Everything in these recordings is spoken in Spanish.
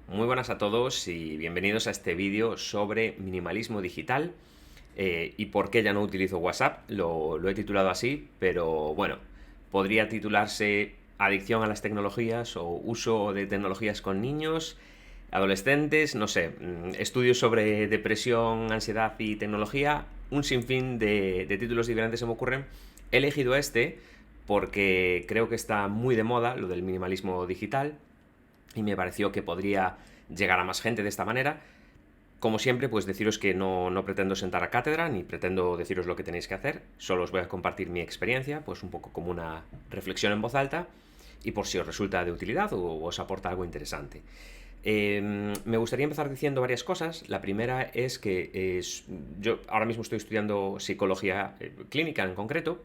Muy buenas a todos y bienvenidos a este vídeo sobre minimalismo digital y por qué ya no utilizo WhatsApp. Lo he titulado así, pero bueno, podría titularse Adicción a las tecnologías o uso de tecnologías con niños, adolescentes, no sé, estudios sobre depresión, ansiedad y tecnología, un sinfín de títulos diferentes se me ocurren. He elegido este porque creo que está muy de moda lo del minimalismo digital y me pareció que podría llegar a más gente de esta manera. Como siempre, pues deciros que no pretendo sentar a cátedra, ni pretendo deciros lo que tenéis que hacer, solo os voy a compartir mi experiencia, pues un poco como una reflexión en voz alta, y por si os resulta de utilidad o os aporta algo interesante. Me gustaría empezar diciendo varias cosas. La primera es que yo ahora mismo estoy estudiando psicología clínica en concreto,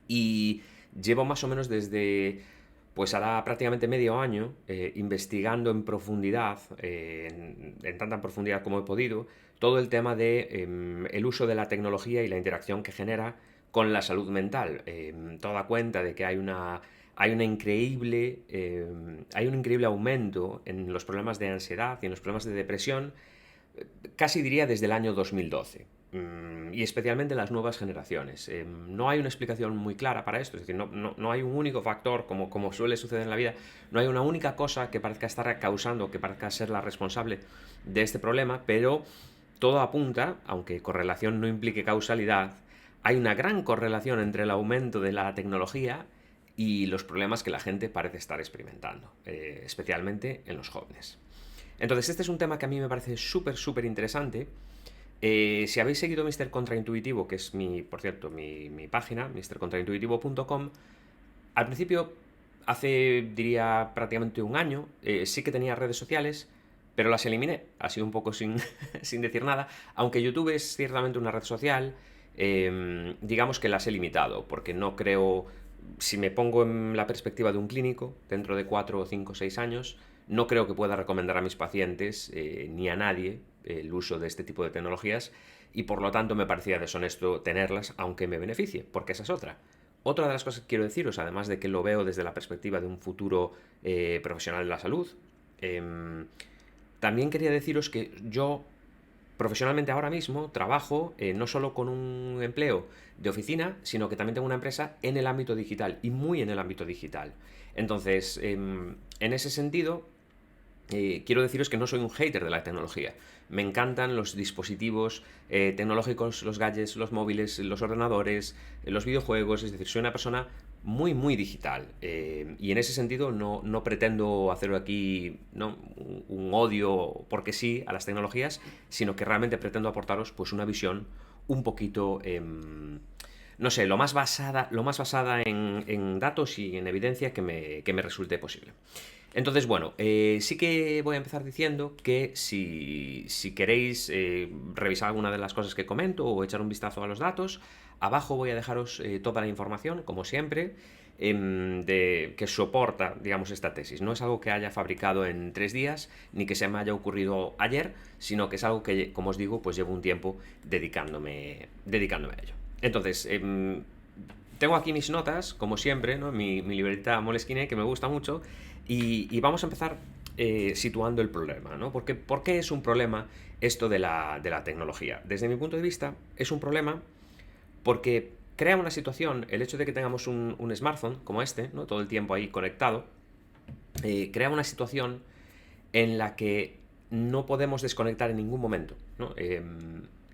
y llevo más o menos desde, pues hará prácticamente medio año, investigando en profundidad, en tanta profundidad como he podido, todo el tema de el uso de la tecnología y la interacción que genera con la salud mental. Toda cuenta de que hay un increíble aumento en los problemas de ansiedad y en los problemas de depresión, casi diría desde el año 2012. Y especialmente en las nuevas generaciones. No hay una explicación muy clara para esto, es decir, no hay un único factor, como suele suceder en la vida, no hay una única cosa que parezca estar causando, que parezca ser la responsable de este problema, pero todo apunta, aunque correlación no implique causalidad, hay una gran correlación entre el aumento de la tecnología y los problemas que la gente parece estar experimentando, especialmente en los jóvenes. Entonces, este es un tema que a mí me parece súper interesante. Si habéis seguido Mr. Contraintuitivo, que es por cierto, mi página, mrcontraintuitivo.com, al principio, hace, diría, prácticamente un año, sí que tenía redes sociales, pero las eliminé, así un poco sin, sin decir nada, aunque YouTube es ciertamente una red social. Digamos que las he limitado, porque no creo, si me pongo en la perspectiva de un clínico, dentro de 4 o 5 o 6 años, no creo que pueda recomendar a mis pacientes ni a nadie el uso de este tipo de tecnologías, y por lo tanto me parecía deshonesto tenerlas aunque me beneficie, porque esa es otra. Otra de las cosas que quiero deciros, además de que lo veo desde la perspectiva de un futuro profesional de la salud, también quería deciros que yo profesionalmente ahora mismo trabajo no solo con un empleo de oficina, sino que también tengo una empresa en el ámbito digital y muy en el ámbito digital. Entonces, en ese sentido, quiero deciros que no soy un hater de la tecnología. Me encantan los dispositivos tecnológicos, los gadgets, los móviles, los ordenadores, los videojuegos. Es decir, soy una persona muy digital. Y en ese sentido no pretendo hacer aquí, ¿no?, un odio porque sí a las tecnologías, sino que realmente pretendo aportaros pues una visión un poquito, no sé, lo más basada en datos y en evidencia que me resulte posible. Entonces, bueno, sí que voy a empezar diciendo que si queréis revisar alguna de las cosas que comento o echar un vistazo a los datos, abajo voy a dejaros toda la información, como siempre, que soporta, digamos, esta tesis. No es algo que haya fabricado en 3 días, ni que se me haya ocurrido ayer, sino que es algo que, como os digo, pues llevo un tiempo dedicándome a ello. Entonces, tengo aquí mis notas, como siempre, ¿no?, mi libreta Moleskine, que me gusta mucho, y vamos a empezar situando el problema, ¿no? Porque, ¿por qué es un problema esto de la tecnología? Desde mi punto de vista, es un problema porque crea una situación, el hecho de que tengamos un smartphone como este, ¿no?, todo el tiempo ahí conectado, crea una situación en la que no podemos desconectar en ningún momento, ¿no?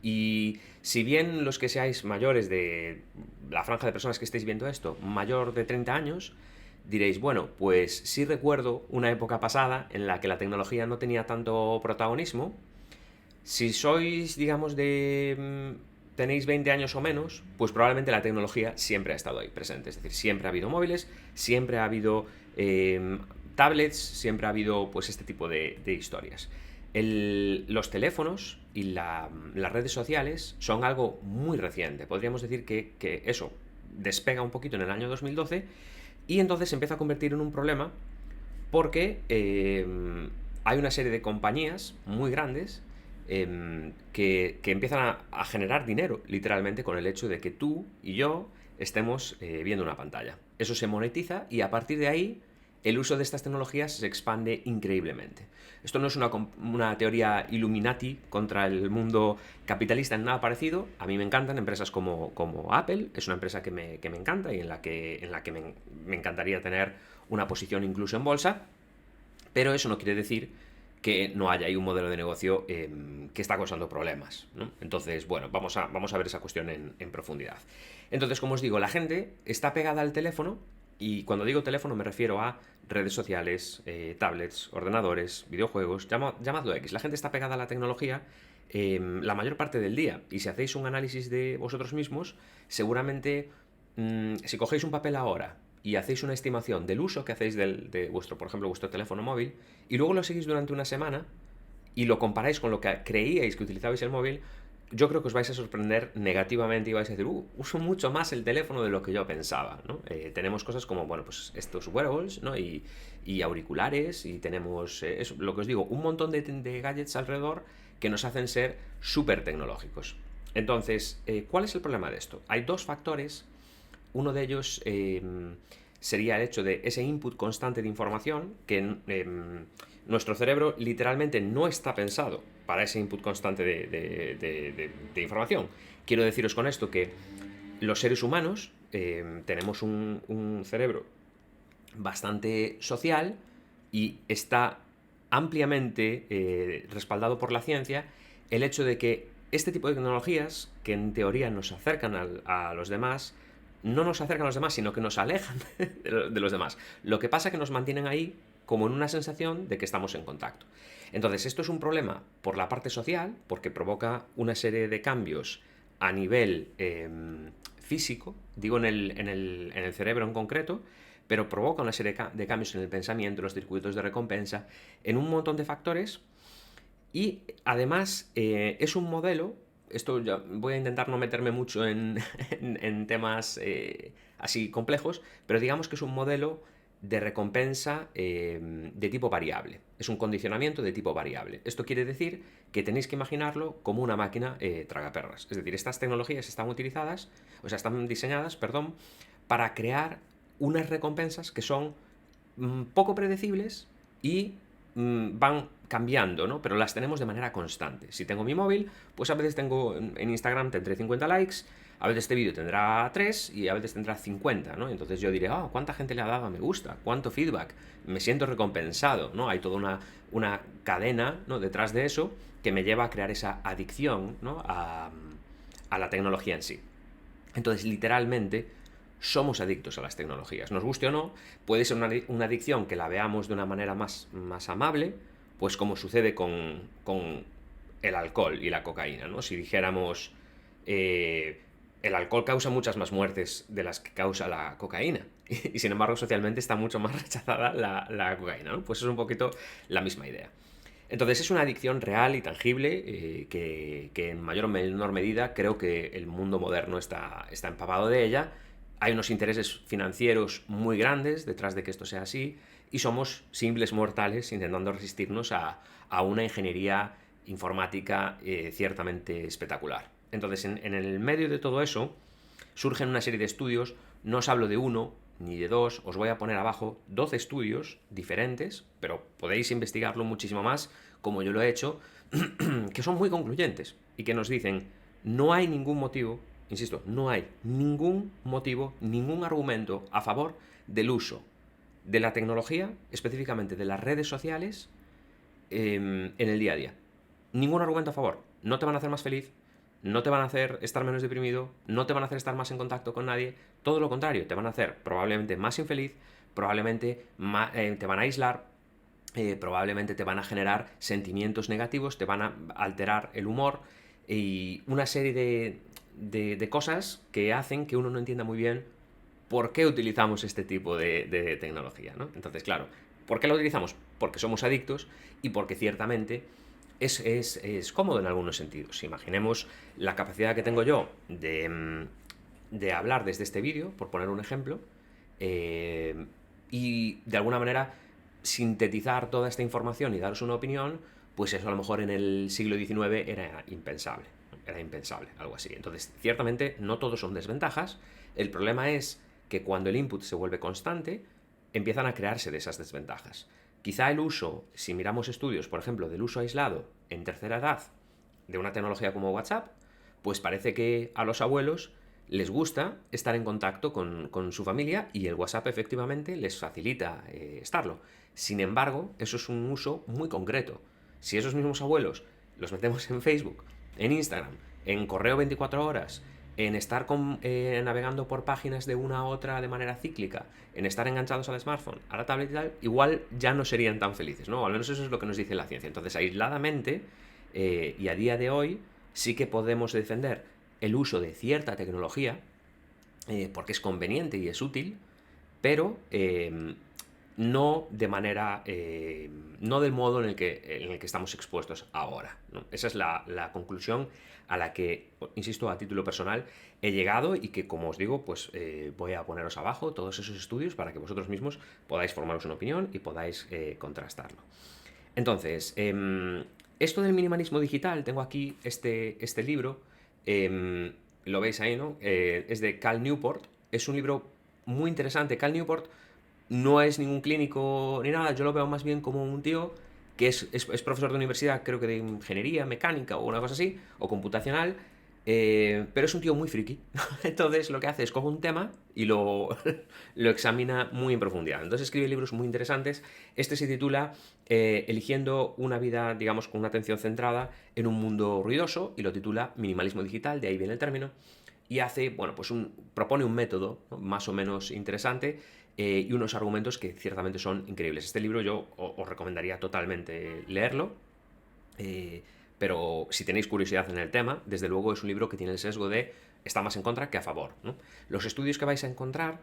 Y si bien los que seáis mayores de la franja de personas que estéis viendo esto, mayor de 30 años, diréis, bueno, pues sí recuerdo una época pasada en la que la tecnología no tenía tanto protagonismo. Si sois, digamos, tenéis 20 años o menos, pues probablemente la tecnología siempre ha estado ahí presente. Es decir, siempre ha habido móviles, siempre ha habido tablets, siempre ha habido pues este tipo de historias. Los teléfonos y las redes sociales son algo muy reciente. Podríamos decir que eso despega un poquito en el año 2012 y entonces se empieza a convertir en un problema porque hay una serie de compañías muy grandes que empiezan a generar dinero, literalmente, con el hecho de que tú y yo estemos viendo una pantalla. Eso se monetiza y a partir de ahí el uso de estas tecnologías se expande increíblemente. Esto no es una teoría Illuminati contra el mundo capitalista en nada parecido. A mí me encantan empresas como Apple, es una empresa que me encanta y en la que me encantaría tener una posición incluso en bolsa, pero eso no quiere decir que no haya ahí un modelo de negocio que está causando problemas, ¿no? Entonces, bueno, vamos a ver esa cuestión en profundidad. Entonces, como os digo, la gente está pegada al teléfono, y cuando digo teléfono me refiero a redes sociales, tablets, ordenadores, videojuegos, llamadlo X. La gente está pegada a la tecnología la mayor parte del día, y si hacéis un análisis de vosotros mismos, seguramente si cogéis un papel ahora y hacéis una estimación del uso que hacéis de vuestro, por ejemplo, vuestro teléfono móvil, y luego lo seguís durante una semana y lo comparáis con lo que creíais que utilizabais el móvil, yo creo que os vais a sorprender negativamente y vais a decir, uso mucho más el teléfono de lo que yo pensaba, ¿no? Tenemos cosas como, bueno, pues estos wearables, ¿no? Y auriculares, y tenemos, eso, lo que os digo, un montón de gadgets alrededor que nos hacen ser súper tecnológicos. Entonces, ¿cuál es el problema de esto? Hay dos factores. Uno de ellos sería el hecho de ese input constante de información, que nuestro cerebro literalmente no está pensado para ese input constante de información. Quiero deciros con esto que los seres humanos tenemos un cerebro bastante social, y está ampliamente respaldado por la ciencia el hecho de que este tipo de tecnologías, que en teoría nos acercan a los demás, no nos acercan a los demás, sino que nos alejan de los demás. Lo que pasa es que nos mantienen ahí como en una sensación de que estamos en contacto. Entonces, esto es un problema por la parte social, porque provoca una serie de cambios a nivel físico, digo en el cerebro en concreto, pero provoca una serie de cambios en el pensamiento, en los circuitos de recompensa, en un montón de factores. Y además es un modelo, esto ya voy a intentar no meterme mucho en temas así complejos, pero digamos que es un modelo de recompensa de tipo variable. Es un condicionamiento de tipo variable. Esto quiere decir que tenéis que imaginarlo como una máquina tragaperras. Es decir, estas tecnologías están utilizadas, o sea, están diseñadas, perdón, para crear unas recompensas que son poco predecibles y van cambiando, ¿no? Pero las tenemos de manera constante. Si tengo mi móvil, pues a veces tengo en Instagram tendré 50 likes, a veces este vídeo tendrá 3 y a veces tendrá 50, ¿no? Entonces yo diré, ¿cuánta gente le ha dado a me gusta? ¿Cuánto feedback? Me siento recompensado, ¿no? Hay toda una cadena, ¿no?, detrás de eso, que me lleva a crear esa adicción, ¿no?, a la tecnología en sí. Entonces, literalmente, somos adictos a las tecnologías. Nos guste o no, puede ser una adicción que la veamos de una manera más amable, pues como sucede con el alcohol y la cocaína, ¿no? Si dijéramos, el alcohol causa muchas más muertes de las que causa la cocaína, y sin embargo socialmente está mucho más rechazada la cocaína, ¿no? Pues es un poquito la misma idea. Entonces es una adicción real y tangible que en mayor o menor medida creo que el mundo moderno está empapado de ella. Hay unos intereses financieros muy grandes detrás de que esto sea así, y somos simples mortales intentando resistirnos a una ingeniería informática ciertamente espectacular. Entonces, en el medio de todo eso surgen una serie de estudios. No os hablo de uno ni de dos, os voy a poner abajo 12 estudios diferentes, pero podéis investigarlo muchísimo más, como yo lo he hecho, que son muy concluyentes y que nos dicen, no hay ningún motivo, insisto, no hay ningún motivo, ningún argumento a favor del uso de la tecnología, específicamente de las redes sociales, en el día a día. Ningún argumento a favor. No te van a hacer más feliz, no te van a hacer estar menos deprimido, no te van a hacer estar más en contacto con nadie, todo lo contrario, te van a hacer probablemente más infeliz, probablemente te van a aislar, probablemente te van a generar sentimientos negativos, te van a alterar el humor y una serie de cosas que hacen que uno no entienda muy bien por qué utilizamos este tipo de tecnología, ¿no? Entonces, claro, ¿por qué lo utilizamos? Porque somos adictos y porque ciertamente es cómodo en algunos sentidos. Imaginemos la capacidad que tengo yo de hablar desde este vídeo, por poner un ejemplo, y de alguna manera sintetizar toda esta información y daros una opinión, pues eso a lo mejor en el siglo XIX era impensable. Era impensable, algo así. Entonces, ciertamente no todos son desventajas. El problema es que cuando el input se vuelve constante, empiezan a crearse de esas desventajas. Quizá el uso, si miramos estudios, por ejemplo, del uso aislado en tercera edad de una tecnología como WhatsApp, pues parece que a los abuelos les gusta estar en contacto con su familia y el WhatsApp efectivamente les facilita estarlo. Sin embargo, eso es un uso muy concreto. Si esos mismos abuelos los metemos en Facebook, en Instagram, en correo 24 horas, en estar navegando por páginas de una a otra de manera cíclica, en estar enganchados al smartphone, a la tablet y tal, igual ya no serían tan felices, ¿no? Al menos eso es lo que nos dice la ciencia. Entonces, aisladamente, y a día de hoy, sí que podemos defender el uso de cierta tecnología, porque es conveniente y es útil, pero no de manera, no del modo en el que estamos expuestos ahora, ¿no? Esa es la conclusión a la que, insisto, a título personal he llegado y que, como os digo, pues voy a poneros abajo todos esos estudios para que vosotros mismos podáis formaros una opinión y podáis contrastarlo. Entonces, esto del minimalismo digital, tengo aquí este libro, lo veis ahí, ¿no? Es de Cal Newport, es un libro muy interesante. Cal Newport no es ningún clínico ni nada, yo lo veo más bien como un tío que es profesor de universidad, creo que de ingeniería mecánica o una cosa así, o computacional, pero es un tío muy friki. Entonces lo que hace es coge un tema y lo examina muy en profundidad. Entonces escribe libros muy interesantes. Este se titula Eligiendo una vida, digamos, con una atención centrada en un mundo ruidoso, y lo titula Minimalismo digital, de ahí viene el término. Y hace, bueno, pues propone un método, ¿no?, más o menos interesante, y unos argumentos que ciertamente son increíbles. Este libro yo os recomendaría totalmente leerlo, pero si tenéis curiosidad en el tema, desde luego es un libro que tiene el sesgo de está más en contra que a favor, ¿no? Los estudios que vais a encontrar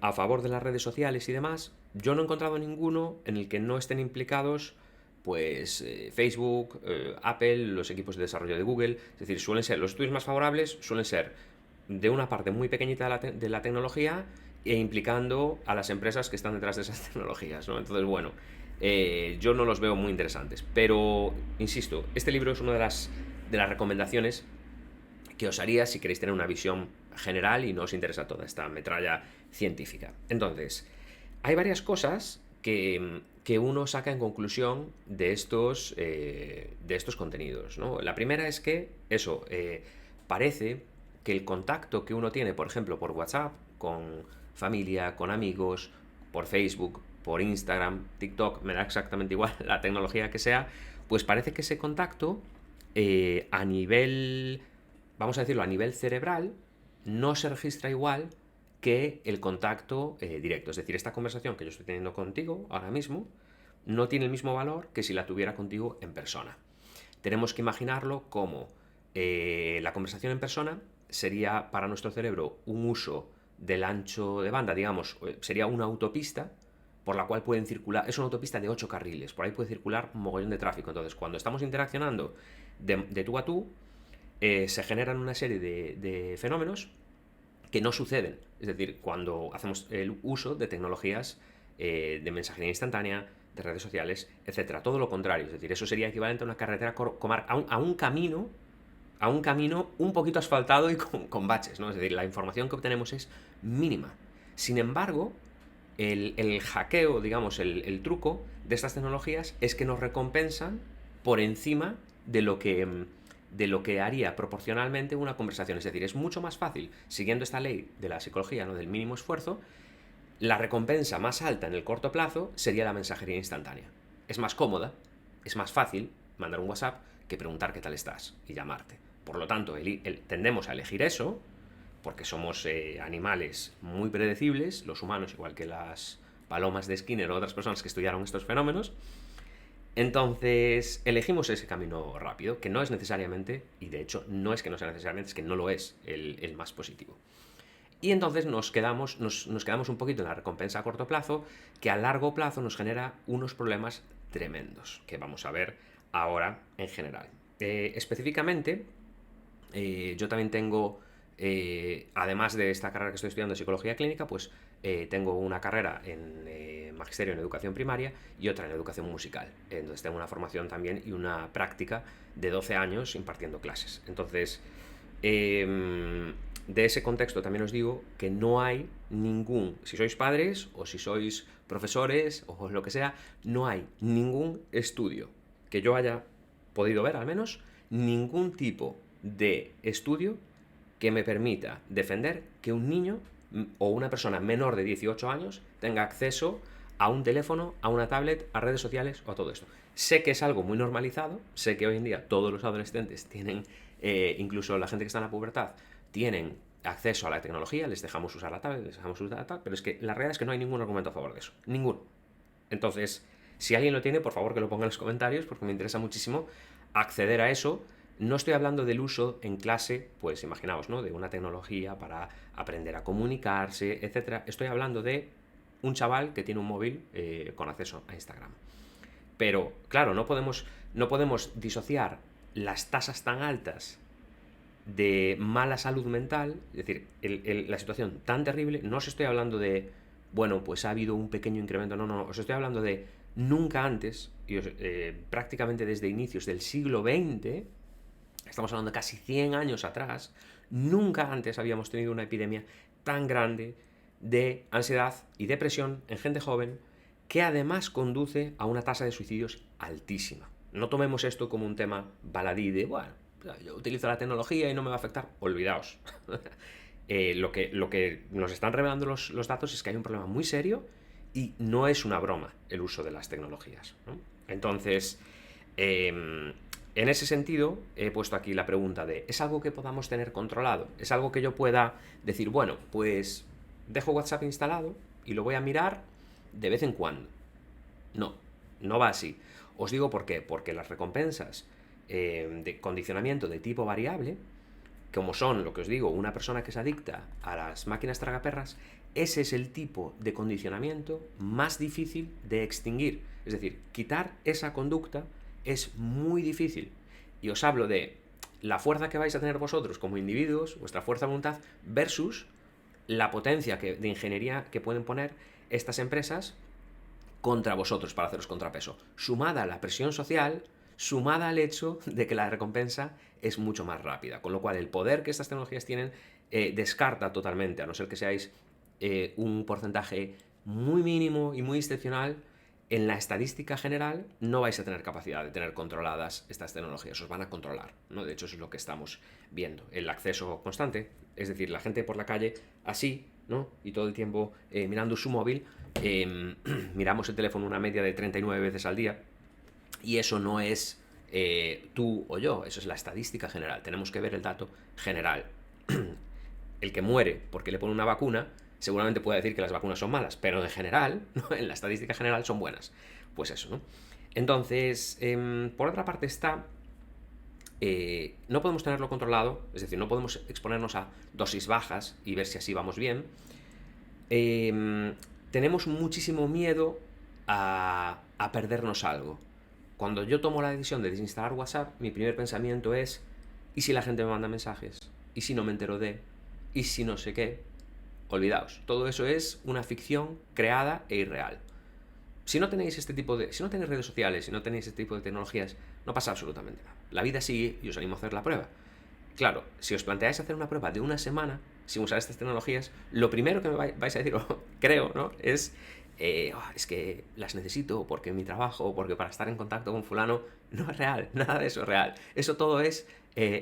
a favor de las redes sociales y demás, yo no he encontrado ninguno en el que no estén implicados pues Facebook, Apple, los equipos de desarrollo de Google. Es decir, suelen ser los estudios más favorables, suelen ser de una parte muy pequeñita de la tecnología e implicando a las empresas que están detrás de esas tecnologías, ¿no? Entonces, bueno, yo no los veo muy interesantes. Pero, insisto, este libro es una de las recomendaciones que os haría si queréis tener una visión general y no os interesa toda esta metralla científica. Entonces, hay varias cosas que uno saca en conclusión de estos contenidos, ¿no? La primera es que, eso, parece que el contacto que uno tiene, por ejemplo, por WhatsApp, con familia, con amigos, por Facebook, por Instagram, TikTok, me da exactamente igual la tecnología que sea, pues parece que ese contacto a nivel, vamos a decirlo, a nivel cerebral, no se registra igual que el contacto directo. Es decir, esta conversación que yo estoy teniendo contigo ahora mismo no tiene el mismo valor que si la tuviera contigo en persona. Tenemos que imaginarlo como la conversación en persona sería para nuestro cerebro un uso del ancho de banda, digamos, sería una autopista por la cual pueden circular, es una autopista de 8 carriles, por ahí puede circular un mogollón de tráfico. Entonces, cuando estamos interaccionando de tú a tú, se generan una serie de fenómenos que no suceden. Es decir, cuando hacemos el uso de tecnologías de mensajería instantánea, de redes sociales, etcétera. Todo lo contrario. Es decir, eso sería equivalente a una carretera a un camino un poquito asfaltado y con baches, ¿no? Es decir, la información que obtenemos es mínima. Sin embargo, el hackeo, digamos, el truco de estas tecnologías es que nos recompensan por encima de lo que haría proporcionalmente una conversación. Es decir, es mucho más fácil, siguiendo esta ley de la psicología, ¿no?, del mínimo esfuerzo, la recompensa más alta en el corto plazo sería la mensajería instantánea. Es más cómoda, es más fácil mandar un WhatsApp que preguntar qué tal estás y llamarte. Por lo tanto, tendemos a elegir eso, porque somos animales muy predecibles, los humanos, igual que las palomas de Skinner o otras personas que estudiaron estos fenómenos. Entonces, elegimos ese camino rápido, que no es necesariamente, y de hecho no es que no sea necesariamente, es que no lo es el más positivo. Y entonces nos quedamos un poquito en la recompensa a corto plazo, que a largo plazo nos genera unos problemas tremendos, que vamos a ver ahora en general. Específicamente, yo también tengo, además de esta carrera que estoy estudiando de psicología clínica, pues tengo una carrera en magisterio en educación primaria y otra en educación musical. Entonces tengo una formación también y una práctica de 12 años impartiendo clases. Entonces, de ese contexto también os digo que no hay ningún, si sois padres o si sois profesores o lo que sea, no hay ningún estudio que yo haya podido ver, al menos, ningún tipo de estudio que me permita defender que un niño o una persona menor de 18 años tenga acceso a un teléfono, a una tablet, a redes sociales o a todo esto. Sé que es algo muy normalizado, sé que hoy en día todos los adolescentes tienen, incluso la gente que está en la pubertad, tienen acceso a la tecnología, les dejamos usar la tablet, les dejamos usar la tablet, pero es que la realidad es que no hay ningún argumento a favor de eso, ninguno. Entonces, si alguien lo tiene, por favor que lo ponga en los comentarios, porque me interesa muchísimo acceder a eso. No estoy hablando del uso en clase, pues imaginaos, ¿no? De una tecnología para aprender a comunicarse, etcétera. Estoy hablando de un chaval que tiene un móvil con acceso a Instagram. Pero, claro, no podemos disociar las tasas tan altas de mala salud mental, es decir, la situación tan terrible. No os estoy hablando de, bueno, pues ha habido un pequeño incremento, no, os estoy hablando de nunca antes, y prácticamente desde inicios del siglo XX, estamos hablando de casi 100 años atrás, nunca antes habíamos tenido una epidemia tan grande de ansiedad y depresión en gente joven, que además conduce a una tasa de suicidios altísima. No tomemos esto como un tema baladí de, bueno, yo utilizo la tecnología y no me va a afectar. Olvidaos. Lo que nos están revelando los datos es que hay un problema muy serio y no es una broma el uso de las tecnologías, ¿no? Entonces, en ese sentido, he puesto aquí la pregunta de, ¿es algo que podamos tener controlado? ¿Es algo que yo pueda decir, bueno, pues dejo WhatsApp instalado y lo voy a mirar de vez en cuando? No, no va así. Os digo por qué. Porque las recompensas de condicionamiento de tipo variable, como son, lo que os digo, una persona que es adicta a las máquinas tragaperras, ese es el tipo de condicionamiento más difícil de extinguir. Es decir, quitar esa conducta es muy difícil. Y os hablo de la fuerza que vais a tener vosotros como individuos, vuestra fuerza de voluntad, versus la potencia de ingeniería que pueden poner estas empresas contra vosotros para haceros contrapeso. Sumada a la presión social, sumada al hecho de que la recompensa es mucho más rápida. Con lo cual, el poder que estas tecnologías tienen descarta totalmente, a no ser que seáis un porcentaje muy mínimo y muy excepcional. En la estadística general no vais a tener capacidad de tener controladas estas tecnologías, os van a controlar, ¿no? De hecho, eso es lo que estamos viendo. El acceso constante, es decir, la gente por la calle así, ¿no? Y todo el tiempo mirando su móvil, miramos el teléfono una media de 39 veces al día, y eso no es tú o yo, eso es la estadística general. Tenemos que ver el dato general. El que muere porque le pone una vacuna seguramente puede decir que las vacunas son malas, pero en general, ¿no? En la estadística general son buenas. Pues eso, ¿no? Entonces, por otra parte está, no podemos tenerlo controlado, es decir, no podemos exponernos a dosis bajas y ver si así vamos bien. Tenemos muchísimo miedo a perdernos algo. Cuando yo tomo la decisión de desinstalar WhatsApp, mi primer pensamiento es, ¿y si la gente me manda mensajes? ¿Y si no me entero de? ¿Y si no sé qué? Olvidaos, todo eso es una ficción creada e irreal. Si no tenéis si no tenéis redes sociales, si no tenéis este tipo de tecnologías, no pasa absolutamente nada. La vida sigue y os animo a hacer la prueba. Claro, si os planteáis hacer una prueba de una semana sin usar estas tecnologías, lo primero que me vais a decir, creo, ¿no? Es que las necesito porque mi trabajo, porque para estar en contacto con fulano. No es real, nada de eso es real. Eso todo es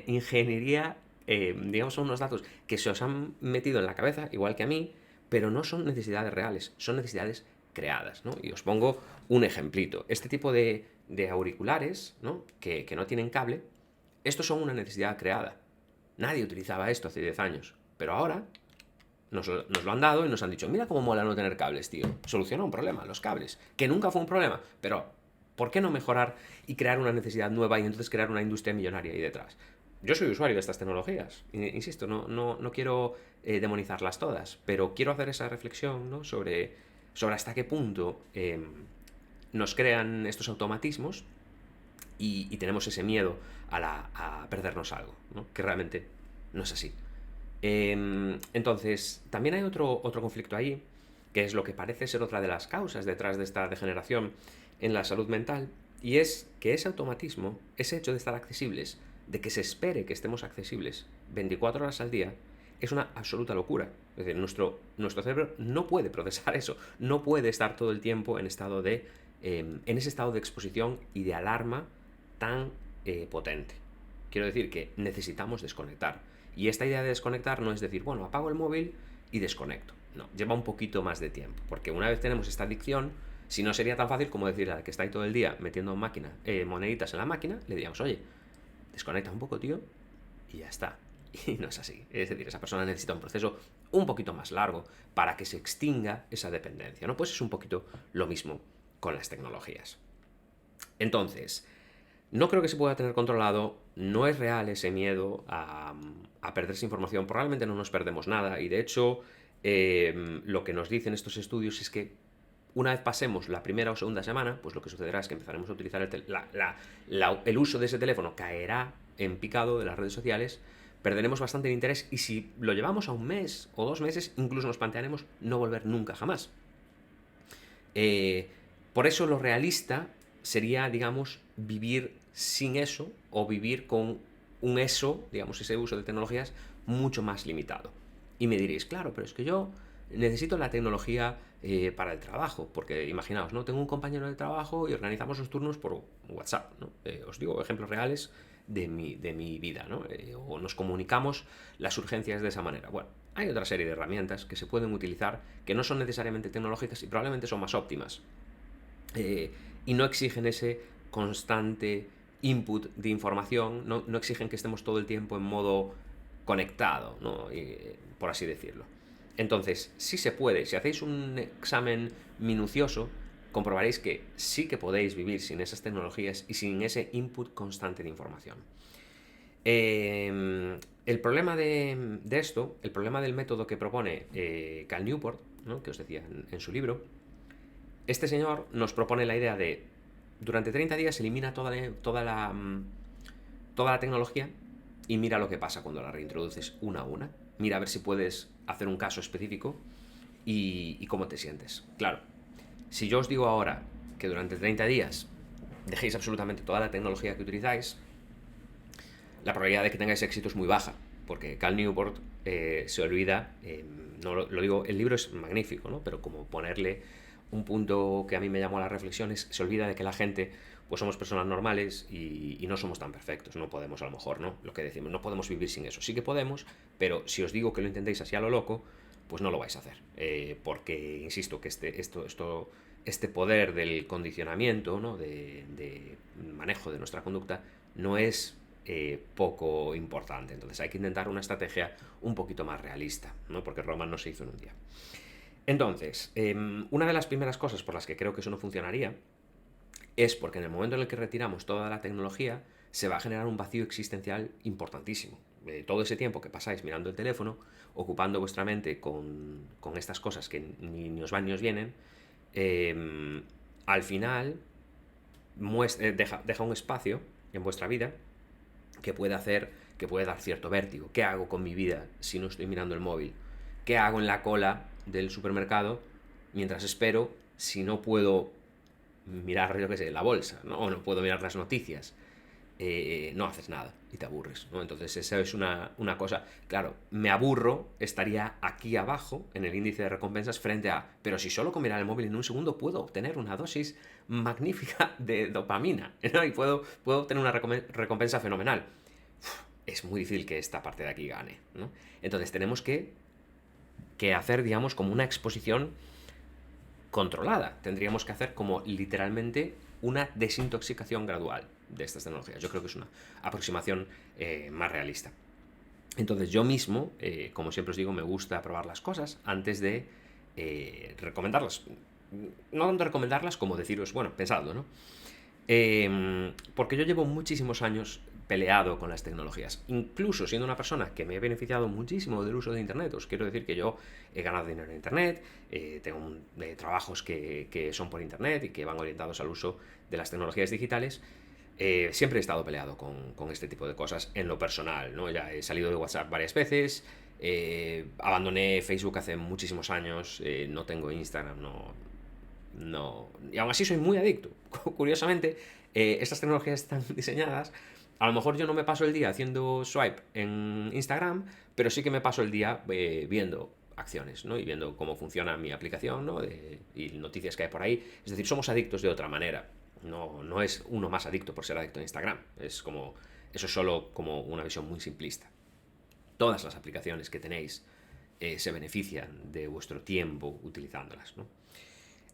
ingeniería, digamos, son unos datos que se os han metido en la cabeza, igual que a mí, pero no son necesidades reales, son necesidades creadas, ¿no? Y os pongo un ejemplito. Este tipo de auriculares, ¿no? Que no tienen cable, estos son una necesidad creada. Nadie utilizaba esto hace 10 años, pero ahora nos lo han dado y nos han dicho, mira cómo mola no tener cables, tío. Soluciona un problema, los cables, que nunca fue un problema, pero ¿por qué no mejorar y crear una necesidad nueva y entonces crear una industria millonaria ahí detrás? Yo soy usuario de estas tecnologías, insisto, no quiero demonizarlas todas, pero quiero hacer esa reflexión, ¿no? sobre hasta qué punto nos crean estos automatismos y tenemos ese miedo a perdernos algo, ¿no? Que realmente no es así. Entonces, también hay otro conflicto ahí, que es lo que parece ser otra de las causas detrás de esta degeneración en la salud mental, y es que ese automatismo, ese hecho de estar accesibles, de que se espere que estemos accesibles 24 horas al día, es una absoluta locura. Es decir, nuestro cerebro no puede procesar eso, no puede estar todo el tiempo en ese estado de exposición y de alarma tan potente. Quiero decir que necesitamos desconectar. Y esta idea de desconectar no es decir, bueno, apago el móvil y desconecto. No, lleva un poquito más de tiempo, porque una vez tenemos esta adicción, si no sería tan fácil como decirle al que está ahí todo el día metiendo moneditas en la máquina, le diríamos, oye, desconecta un poco, tío, y ya está. Y no es así. Es decir, esa persona necesita un proceso un poquito más largo para que se extinga esa dependencia, ¿no? Pues es un poquito lo mismo con las tecnologías. Entonces, no creo que se pueda tener controlado, no es real ese miedo a perderse información, probablemente no nos perdemos nada, y de hecho lo que nos dicen estos estudios es que una vez pasemos la primera o segunda semana, pues lo que sucederá es que empezaremos a utilizar el uso de ese teléfono caerá en picado de las redes sociales, perderemos bastante el interés y si lo llevamos a un mes o 2 meses, incluso nos plantearemos no volver nunca jamás. Por eso lo realista sería, digamos, vivir sin eso o vivir con un eso, digamos, ese uso de tecnologías mucho más limitado. Y me diréis, claro, pero es que yo necesito la tecnología para el trabajo, porque imaginaos, ¿no? Tengo un compañero de trabajo y organizamos los turnos por WhatsApp, ¿no? Os digo ejemplos reales de mi vida, ¿no? O nos comunicamos las urgencias de esa manera. Bueno, hay otra serie de herramientas que se pueden utilizar que no son necesariamente tecnológicas y probablemente son más óptimas. Y no exigen ese constante input de información, no exigen que estemos todo el tiempo en modo conectado, ¿no? Por así decirlo. Entonces, sí se puede, si hacéis un examen minucioso, comprobaréis que sí que podéis vivir sin esas tecnologías y sin ese input constante de información. El problema de esto, el problema del método que propone Cal Newport, ¿no? Que os decía en su libro, este señor nos propone la idea de durante 30 días elimina toda la tecnología y mira lo que pasa cuando la reintroduces una a una. Mira a ver si puedes hacer un caso específico y cómo te sientes. Claro, si yo os digo ahora que durante 30 días dejéis absolutamente toda la tecnología que utilizáis, la probabilidad de que tengáis éxito es muy baja, porque Cal Newport se olvida, no lo digo, el libro es magnífico, ¿no? Pero como ponerle un punto que a mí me llamó a la reflexión es, se olvida de que la gente, pues somos personas normales y no somos tan perfectos, no podemos a lo mejor, ¿no? Lo que decimos, no podemos vivir sin eso, sí que podemos, pero si os digo que lo intentéis así a lo loco, pues no lo vais a hacer, porque, insisto, que este poder del condicionamiento, ¿no? de manejo de nuestra conducta, no es poco importante. Entonces hay que intentar una estrategia un poquito más realista, ¿no? Porque Roma no se hizo en un día. Entonces, una de las primeras cosas por las que creo que eso no funcionaría es porque en el momento en el que retiramos toda la tecnología se va a generar un vacío existencial importantísimo. Todo ese tiempo que pasáis mirando el teléfono, ocupando vuestra mente con estas cosas que ni os van ni os vienen, al final deja un espacio en vuestra vida que puede dar cierto vértigo. ¿Qué hago con mi vida si no estoy mirando el móvil? ¿Qué hago en la cola del supermercado mientras espero si no puedo mirar, yo qué sé, la bolsa, ¿no? O no puedo mirar las noticias? No haces nada y te aburres, ¿no? Entonces esa es una cosa. Claro, me aburro, estaría aquí abajo en el índice de recompensas frente a, pero si solo con mirar el móvil en un segundo puedo obtener una dosis magnífica de dopamina, ¿no? Y puedo obtener una recompensa fenomenal. Es muy difícil que esta parte de aquí gane, ¿no? Entonces tenemos que hacer, digamos, como una exposición controlada. Tendríamos que hacer como literalmente una desintoxicación gradual de estas tecnologías. Yo creo que es una aproximación más realista. Entonces yo mismo, como siempre os digo, me gusta probar las cosas antes de recomendarlas. No tanto recomendarlas como deciros, bueno, pensadlo, ¿no? Porque yo llevo muchísimos años peleado con las tecnologías, incluso siendo una persona que me he beneficiado muchísimo del uso de Internet. Os quiero decir que yo he ganado dinero en Internet, tengo trabajos que son por Internet y que van orientados al uso de las tecnologías digitales. Siempre he estado peleado con este tipo de cosas en lo personal, ¿no? Ya he salido de WhatsApp varias veces, abandoné Facebook hace muchísimos años, no tengo Instagram, no, y aún así soy muy adicto. Curiosamente, estas tecnologías están diseñadas A lo mejor yo no me paso el día haciendo swipe en Instagram, pero sí que me paso el día viendo acciones, ¿no? Y viendo cómo funciona mi aplicación, ¿no? Y noticias que hay por ahí. Es decir, somos adictos de otra manera. No es uno más adicto por ser adicto a Instagram. Eso es solo como una visión muy simplista. Todas las aplicaciones que tenéis se benefician de vuestro tiempo utilizándolas, ¿no?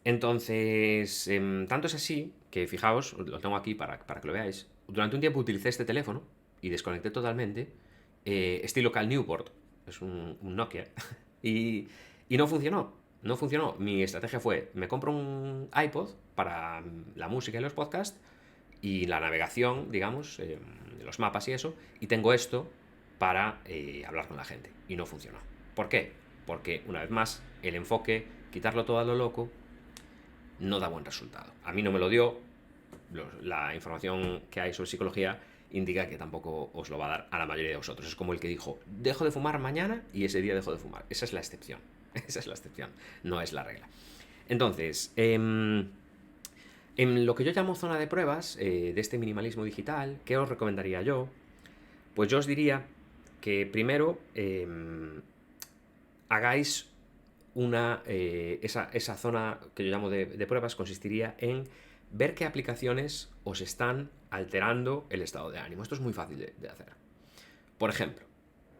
Entonces, tanto es así que, fijaos, lo tengo aquí para que lo veáis. Durante un tiempo utilicé este teléfono y desconecté totalmente, estilo Cal Newport, es un Nokia, y, y no funcionó. No funcionó. Mi estrategia fue, me compro un iPod para la música y los podcasts y la navegación, digamos, los mapas y eso, y tengo esto para hablar con la gente. Y no funcionó. ¿Por qué? Porque, una vez más, el enfoque, quitarlo todo a lo loco, no da buen resultado. A mí no me lo dio. La información que hay sobre psicología indica que tampoco os lo va a dar a la mayoría de vosotros. Es como el que dijo, dejo de fumar mañana y ese día dejo de fumar. Esa es la excepción. Esa es la excepción, no es la regla. Entonces, en lo que yo llamo zona de pruebas de este minimalismo digital, ¿qué os recomendaría yo? Pues yo os diría que primero hagáis esa zona que yo llamo de pruebas consistiría en ver qué aplicaciones os están alterando el estado de ánimo. Esto es muy fácil de hacer. Por ejemplo,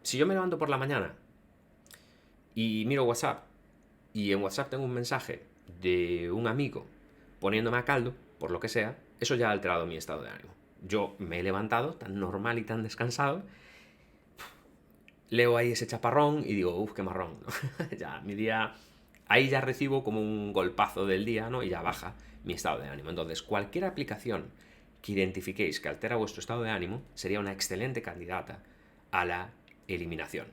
si yo me levanto por la mañana y miro WhatsApp y en WhatsApp tengo un mensaje de un amigo poniéndome a caldo, por lo que sea, eso ya ha alterado mi estado de ánimo. Yo me he levantado tan normal y tan descansado, leo ahí ese chaparrón y digo, uff, qué marrón, ¿no? Ya, mi día, ahí ya recibo como un golpazo del día, ¿no? Y ya baja mi estado de ánimo. Entonces, cualquier aplicación que identifiquéis que altera vuestro estado de ánimo sería una excelente candidata a la eliminación.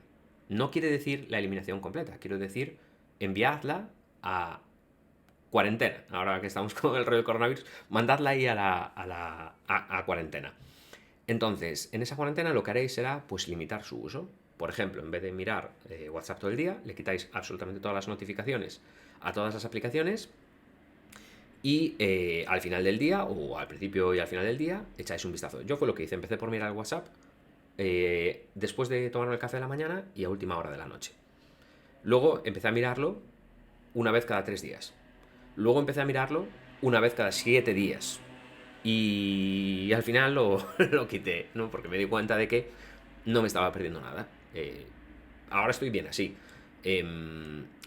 No quiere decir la eliminación completa, quiero decir enviadla a cuarentena. Ahora que estamos con el rollo del coronavirus, mandadla ahí a cuarentena. Entonces, en esa cuarentena lo que haréis será pues limitar su uso. Por ejemplo, en vez de mirar WhatsApp todo el día, le quitáis absolutamente todas las notificaciones a todas las aplicaciones y al final del día, o al principio y al final del día, echáis un vistazo. Yo fue lo que hice, empecé por mirar el WhatsApp después de tomarme el café de la mañana y a última hora de la noche. Luego empecé a mirarlo una vez cada 3 días. Luego empecé a mirarlo una vez cada 7 días. Y al final lo quité, ¿no? Porque me di cuenta de que no me estaba perdiendo nada. Ahora estoy bien así.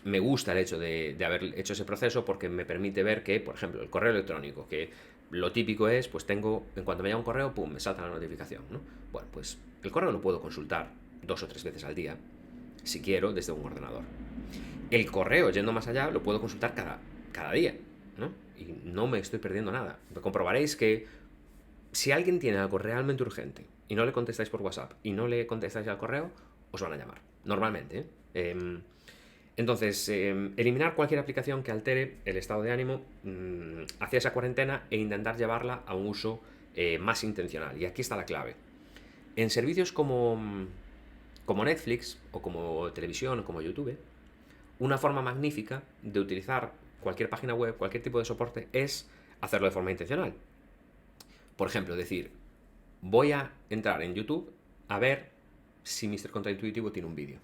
Me gusta el hecho de haber hecho ese proceso porque me permite ver que, por ejemplo, el correo electrónico, que lo típico es, pues tengo, en cuanto me llega un correo, pum, me salta la notificación, ¿no? Bueno, pues el correo lo puedo consultar 2 o 3 veces al día, si quiero, desde un ordenador. El correo, yendo más allá, lo puedo consultar cada día, ¿no? Y no me estoy perdiendo nada. Comprobaréis que si alguien tiene algo realmente urgente y no le contestáis por WhatsApp y no le contestáis al correo, os van a llamar. Normalmente, ¿eh? Entonces, eliminar cualquier aplicación que altere el estado de ánimo hacia esa cuarentena e intentar llevarla a un uso más intencional. Y aquí está la clave. En servicios como Netflix o como televisión o como YouTube, una forma magnífica de utilizar cualquier página web, cualquier tipo de soporte, es hacerlo de forma intencional. Por ejemplo, decir, voy a entrar en YouTube a ver si Mr. Contraintuitivo tiene un vídeo.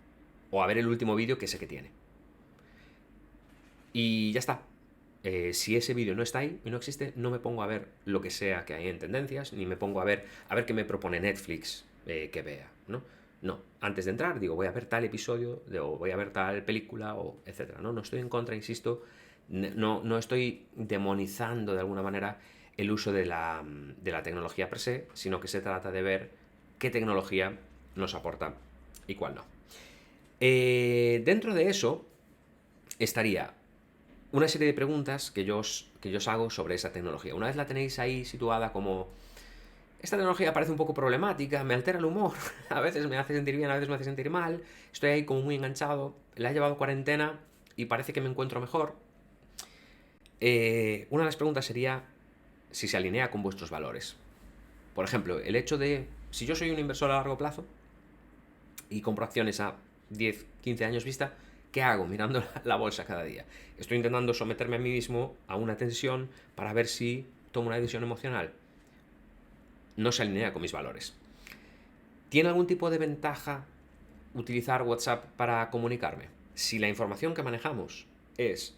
O a ver el último vídeo que sé que tiene. Y ya está. Si ese vídeo no está ahí y no existe, no me pongo a ver lo que sea que hay en tendencias, ni me pongo a ver qué me propone Netflix que vea, ¿no? No, antes de entrar digo, voy a ver tal episodio, o voy a ver tal película, o etcétera, ¿no? No estoy en contra, insisto, no estoy demonizando de alguna manera el uso de la tecnología per se, sino que se trata de ver qué tecnología nos aporta y cuál no. Dentro de eso estaría una serie de preguntas que yo os hago sobre esa tecnología. Una vez la tenéis ahí situada como, esta tecnología parece un poco problemática, me altera el humor, a veces me hace sentir bien, a veces me hace sentir mal, estoy ahí como muy enganchado, la he llevado cuarentena y parece que me encuentro mejor. Una de las preguntas sería si se alinea con vuestros valores. Por ejemplo, el hecho de, si yo soy un inversor a largo plazo y compro acciones a 10, 15 años vista, ¿qué hago mirando la bolsa cada día? Estoy intentando someterme a mí mismo a una tensión para ver si tomo una decisión emocional. no se alinea con mis valores. ¿Tiene algún tipo de ventaja utilizar WhatsApp para comunicarme? Si la información que manejamos es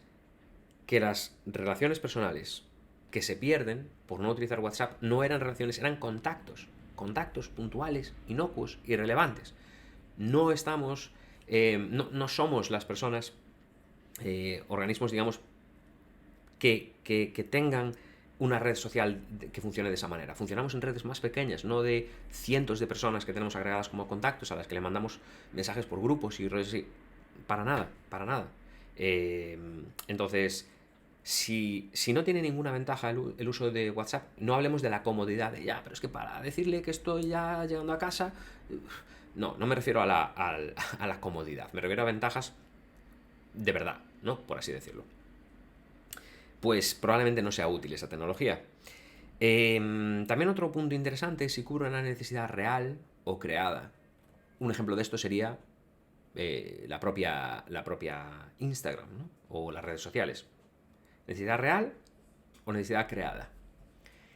que las relaciones personales que se pierden por no utilizar WhatsApp no eran relaciones, eran contactos puntuales, inocuos, irrelevantes. No estamos, no somos las personas, organismos, digamos, que tengan una red social que funcione de esa manera. Funcionamos en redes más pequeñas, no de cientos de personas que tenemos agregadas como contactos a las que le mandamos mensajes por grupos y redes así. Para nada, para nada. Entonces, si no tiene ninguna ventaja el uso de WhatsApp, no hablemos de la comodidad de ya, pero es que para decirle que estoy ya llegando a casa, no me refiero a la comodidad, me refiero a ventajas de verdad, ¿no? Por así decirlo. Pues probablemente no sea útil esa tecnología. También otro punto interesante es si cubre una necesidad real o creada. Un ejemplo de esto sería la propia Instagram, ¿no? O las redes sociales. ¿Necesidad real o necesidad creada?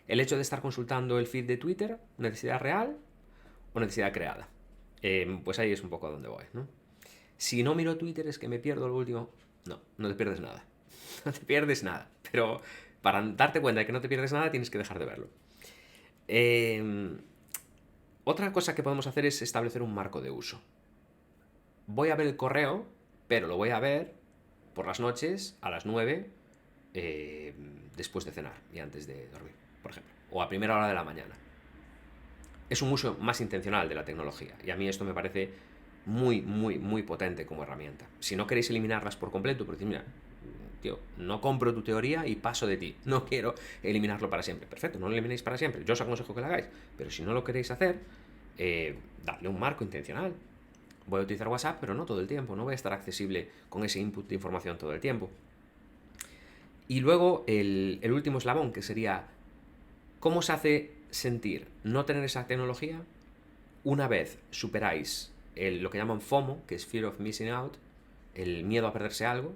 El hecho de estar consultando el feed de Twitter, ¿necesidad real o necesidad creada? Pues ahí es un poco a donde voy, ¿no? Si no miro Twitter es que me pierdo lo último. No te pierdes nada. No te pierdes nada. Pero para darte cuenta de que no te pierdes nada tienes que dejar de verlo. Otra cosa que podemos hacer es establecer un marco de uso. Voy a ver el correo, pero lo voy a ver por las noches a las 9 después de cenar y antes de dormir, por ejemplo. O a primera hora de la mañana. Es un uso más intencional de la tecnología. Y a mí esto me parece muy potente como herramienta. Si no queréis eliminarlas por completo, porque mira, tío, no compro tu teoría y paso de ti. No quiero eliminarlo para siempre. Perfecto, no lo eliminéis para siempre. Yo os aconsejo que lo hagáis. Pero si no lo queréis hacer, dadle un marco intencional. Voy a utilizar WhatsApp, pero no todo el tiempo. No voy a estar accesible con ese input de información todo el tiempo. Y luego el último eslabón, que sería ¿cómo se hace sentir no tener esa tecnología una vez superáis lo que llaman FOMO, que es Fear of Missing Out, el miedo a perderse algo,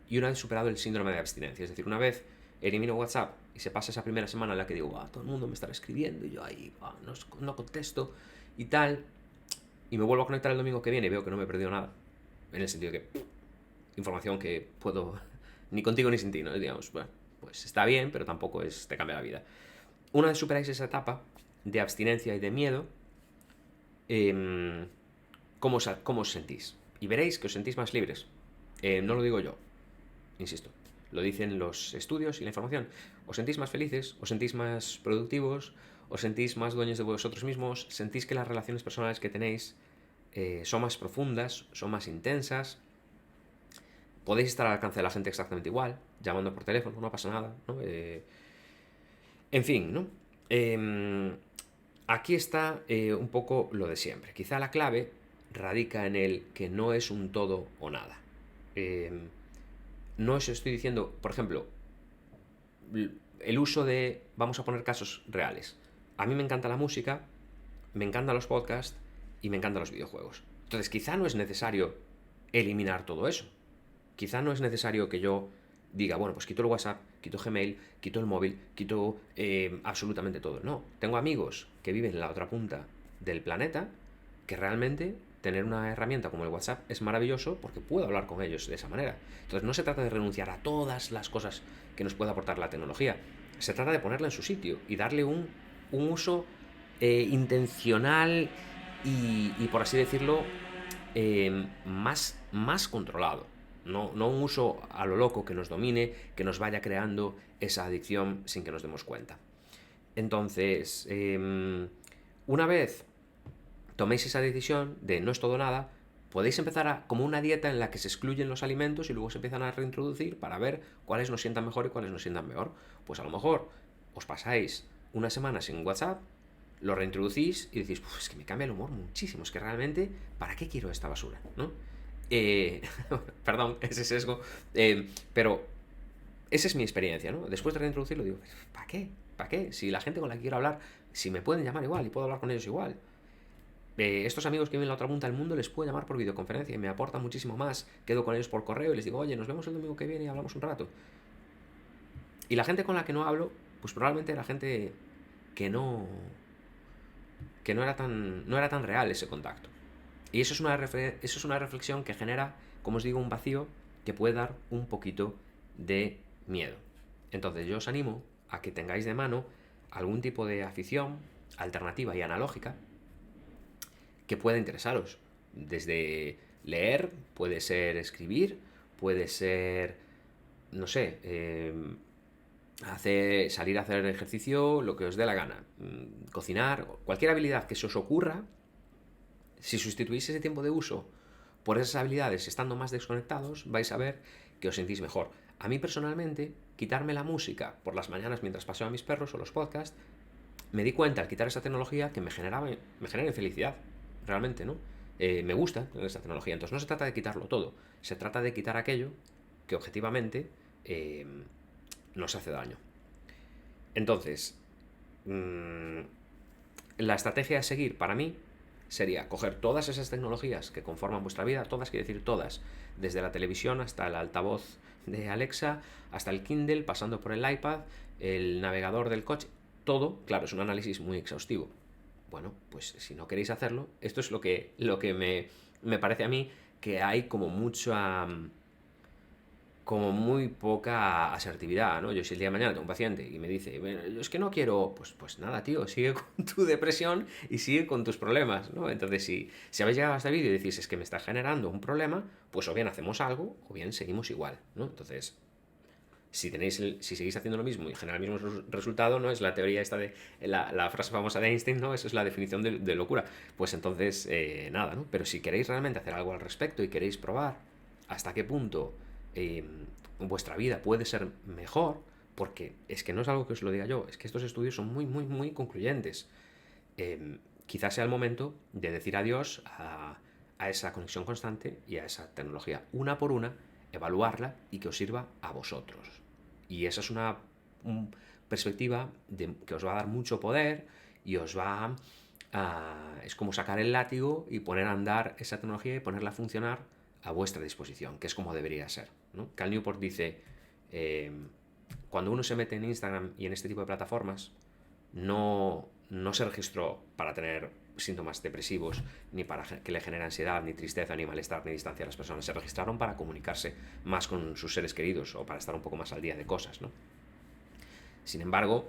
y una vez superado el síndrome de abstinencia? Es decir, una vez elimino WhatsApp y se pasa esa primera semana en la que digo, todo el mundo me estará escribiendo y yo ahí no contesto y tal, y me vuelvo a conectar el domingo que viene y veo que no me he perdido nada, en el sentido de que información que puedo ni contigo ni sin ti, ¿no? Digamos, bueno, pues está bien, pero tampoco te cambia la vida. Una vez superáis esa etapa de abstinencia y de miedo, ¿cómo os sentís? Y veréis que os sentís más libres. No lo digo yo, insisto, lo dicen los estudios y la información. Os sentís más felices, os sentís más productivos, os sentís más dueños de vosotros mismos, sentís que las relaciones personales que tenéis son más profundas, son más intensas. Podéis estar al alcance de la gente exactamente igual, llamando por teléfono, no pasa nada, ¿no? En fin, ¿no? Aquí está un poco lo de siempre. Quizá la clave radica en el que no es un todo o nada. No os estoy diciendo, por ejemplo, el uso de, vamos a poner casos reales. A mí me encanta la música, me encantan los podcasts y me encantan los videojuegos. Entonces quizá no es necesario eliminar todo eso. Quizá no es necesario que yo diga, bueno, pues quito el WhatsApp, quito Gmail, quito el móvil, quito absolutamente todo. No, tengo amigos que viven en la otra punta del planeta que realmente tener una herramienta como el WhatsApp es maravilloso porque puedo hablar con ellos de esa manera. Entonces no se trata de renunciar a todas las cosas que nos puede aportar la tecnología. Se trata de ponerla en su sitio y darle un uso intencional y, por así decirlo, más controlado. No un uso a lo loco que nos domine, que nos vaya creando esa adicción sin que nos demos cuenta. Entonces, una vez toméis esa decisión de no es todo nada, podéis empezar como una dieta en la que se excluyen los alimentos y luego se empiezan a reintroducir para ver cuáles nos sientan mejor y cuáles nos sientan peor. Pues a lo mejor os pasáis una semana sin WhatsApp, lo reintroducís y decís, es que me cambia el humor muchísimo, es que realmente, ¿para qué quiero esta basura? ¿No? Perdón, ese sesgo, pero esa es mi experiencia, ¿no? Después de reintroducirlo digo, ¿para qué? ¿Para qué? Si la gente con la que quiero hablar, si me pueden llamar igual y puedo hablar con ellos igual. Estos amigos que viven en la otra punta del mundo les puedo llamar por videoconferencia y me aportan muchísimo más. Quedo con ellos por correo y les digo, oye, nos vemos el domingo que viene y hablamos un rato. Y la gente con la que no hablo, pues probablemente la gente que no que no era tan real ese contacto. Y eso es una reflexión que genera, como os digo, un vacío que puede dar un poquito de miedo. Entonces yo os animo a que tengáis de mano algún tipo de afición alternativa y analógica que pueda interesaros. Desde leer, puede ser escribir, puede ser, no sé, salir a hacer ejercicio, lo que os dé la gana, cocinar, cualquier habilidad que se os ocurra. Si sustituís ese tiempo de uso por esas habilidades estando más desconectados, vais a ver que os sentís mejor. A mí personalmente, quitarme la música por las mañanas mientras paseo a mis perros o los podcasts, me di cuenta al quitar esa tecnología que me genera felicidad, realmente, ¿no? Me gusta esa tecnología. Entonces no se trata de quitarlo todo, se trata de quitar aquello que objetivamente nos hace daño. Entonces, la estrategia a seguir para mí sería coger todas esas tecnologías que conforman vuestra vida, todas, quiero decir todas, desde la televisión hasta el altavoz de Alexa, hasta el Kindle, pasando por el iPad, el navegador del coche, todo, claro, es un análisis muy exhaustivo. Bueno, pues si no queréis hacerlo, esto es lo que me parece a mí que hay como muy poca asertividad, ¿no? Yo si el día de mañana tengo un paciente y me dice, bueno, yo es que no quiero, pues nada, tío, sigue con tu depresión y sigue con tus problemas, ¿no? Entonces, si habéis llegado a este vídeo y decís, es que me está generando un problema, pues o bien hacemos algo o bien seguimos igual, ¿no? Entonces, si seguís haciendo lo mismo y genera el mismo resultado, ¿no? Es la teoría esta de la frase famosa de Einstein, ¿no? Eso es la definición de locura. Pues entonces, nada, ¿no? Pero si queréis realmente hacer algo al respecto y queréis probar hasta qué punto vuestra vida puede ser mejor, porque es que no es algo que os lo diga yo, es que estos estudios son muy, muy, muy concluyentes. Quizás sea el momento de decir adiós a esa conexión constante y a esa tecnología, una por una, evaluarla y que os sirva a vosotros. Y esa es una perspectiva que os va a dar mucho poder y os va es como sacar el látigo y poner a andar esa tecnología y ponerla a funcionar a vuestra disposición, que es como debería ser, ¿no? Cal Newport dice, cuando uno se mete en Instagram y en este tipo de plataformas, no se registró para tener síntomas depresivos, ni para que le genere ansiedad, ni tristeza, ni malestar, ni distancia a las personas. Se registraron para comunicarse más con sus seres queridos o para estar un poco más al día de cosas, ¿no? Sin embargo,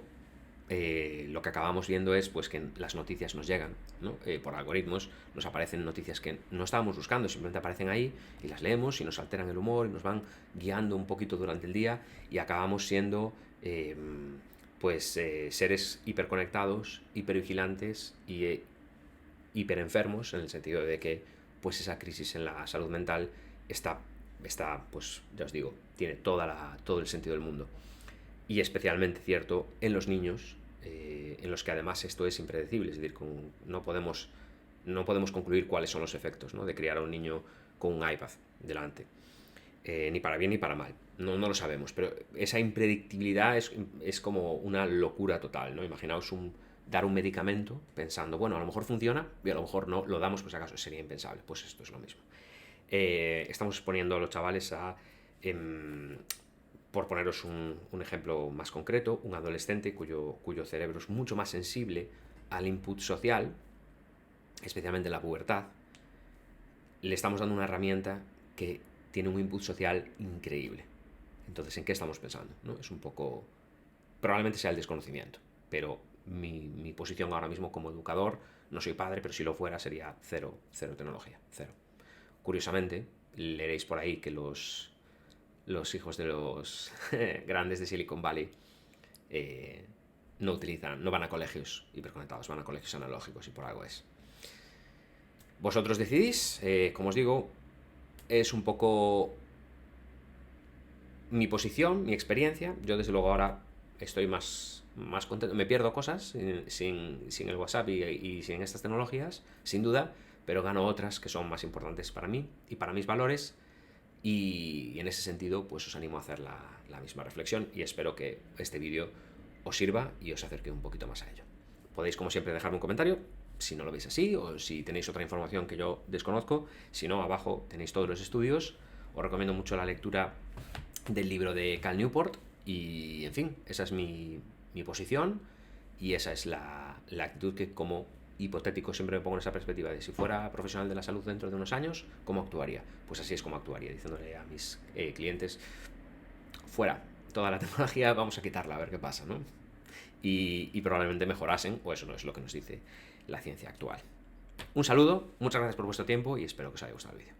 lo que acabamos viendo es pues que las noticias nos llegan, ¿no? Por algoritmos nos aparecen noticias que no estábamos buscando, simplemente aparecen ahí y las leemos y nos alteran el humor y nos van guiando un poquito durante el día y acabamos siendo seres hiperconectados, hipervigilantes y hiperenfermos, en el sentido de que pues esa crisis en la salud mental está pues ya os digo, tiene todo el sentido del mundo. Y especialmente cierto en los niños, en los que además esto es impredecible, es decir, no podemos concluir cuáles son los efectos, ¿no? De criar a un niño con un iPad delante, ni para bien ni para mal, no lo sabemos, pero esa impredictibilidad es como una locura total, ¿no? Imaginaos dar un medicamento pensando, bueno, a lo mejor funciona y a lo mejor no, lo damos pues acaso, sería impensable. Pues esto es lo mismo. Estamos exponiendo a los chavales a... por poneros un ejemplo más concreto, un adolescente cuyo cerebro es mucho más sensible al input social, especialmente en la pubertad, le estamos dando una herramienta que tiene un input social increíble. Entonces, ¿en qué estamos pensando? ¿No? Es un poco... Probablemente sea el desconocimiento, pero mi posición ahora mismo como educador, no soy padre, pero si lo fuera sería cero tecnología, cero. Curiosamente, leeréis por ahí que los hijos de los grandes de Silicon Valley no van a colegios hiperconectados, van a colegios analógicos y por algo es. Vosotros decidís, como os digo, es un poco mi posición, mi experiencia. Yo desde luego ahora estoy más contento, me pierdo cosas sin el WhatsApp y sin estas tecnologías, sin duda, pero gano otras que son más importantes para mí y para mis valores. Y en ese sentido, pues os animo a hacer la misma reflexión y espero que este vídeo os sirva y os acerque un poquito más a ello. Podéis, como siempre, dejarme un comentario si no lo veis así o si tenéis otra información que yo desconozco. Si no, abajo tenéis todos los estudios. Os recomiendo mucho la lectura del libro de Cal Newport y, en fin, esa es mi posición y esa es la actitud que como hipotético, siempre me pongo en esa perspectiva de si fuera profesional de la salud dentro de unos años, ¿cómo actuaría? Pues así es como actuaría, diciéndole a mis clientes, fuera, toda la tecnología vamos a quitarla, a ver qué pasa, ¿no? Y probablemente mejorasen, o eso no es lo que nos dice la ciencia actual. Un saludo, muchas gracias por vuestro tiempo y espero que os haya gustado el vídeo.